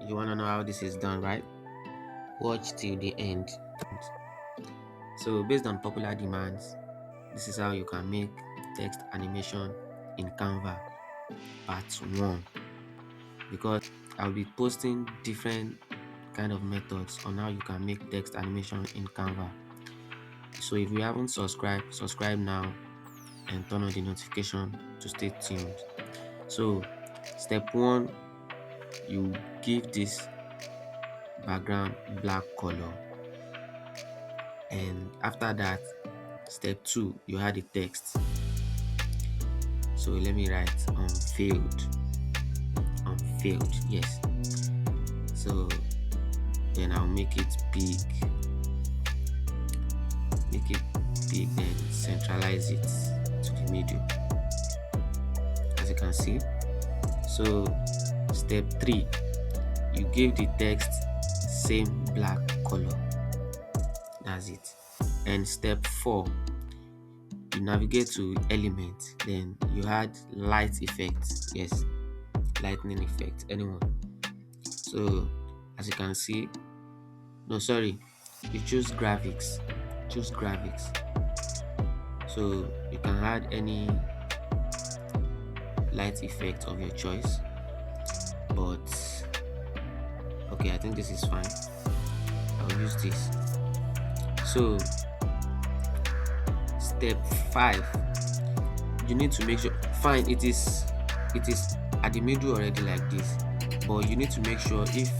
You want to know how this is done, right? Watch till the end. So based on popular demands, this is how you can make text animation in Canva part 1, because I'll be posting different kind of methods on how you can make text animation in Canva. So if you haven't subscribed, subscribe now and turn on the notification to stay tuned. So step 1, you give this background black color, and after that, step 2, you add the text. So let me write unfilled, yes. So then I'll make it big, then centralize it to the middle, as you can see. So step 3, you give the text same black color, that's it. And step 4, you navigate to element, then you add light effect, yes, lightning effect, anyone. So as you can see, no, sorry, you choose graphics, so you can add any light effect of your choice, but okay, I think this is fine. I'll use this. So step 5, you need to make sure, fine, it is at the middle already like this, but you need to make sure if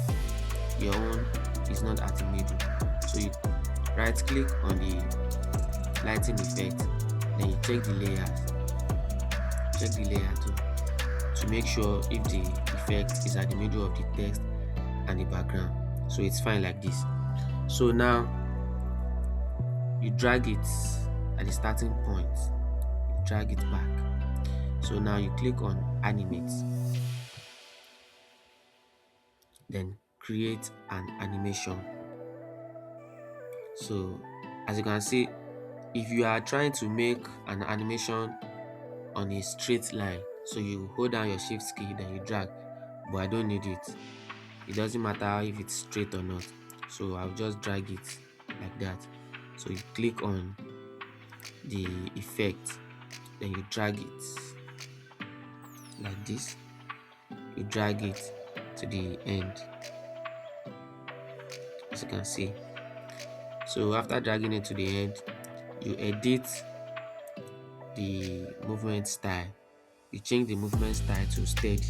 your own is not at the middle. So you right click on the lighting effect, then you check the layer to make sure if the effect is at the middle of the text and the background. So it's fine like this. So now you drag it at the starting point, you drag it back. So now you click on animate, then create an animation. So as you can see, if you are trying to make an animation on a straight line, so you hold down your shift key, then you drag, but I don't need it. It doesn't matter if it's straight or not, so I'll just drag it like that. So you click on the effect, then you drag it like this, you drag it to the end, as you can see. So after dragging it to the end, you edit the movement style, you change the movement style to steady.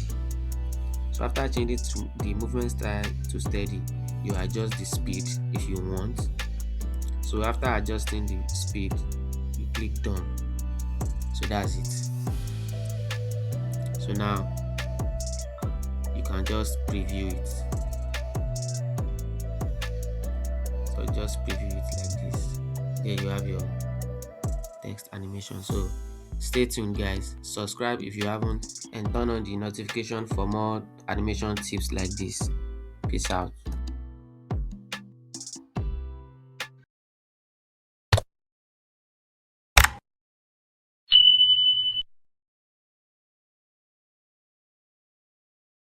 So after changing to the movement style to steady, you adjust the speed if you want. So after adjusting the speed, you click done. So that's it. So now you can just preview it. So just preview it like this. There you have your text animation. So stay tuned, guys. Subscribe if you haven't, and turn on the notification for more animation tips like this. Peace out.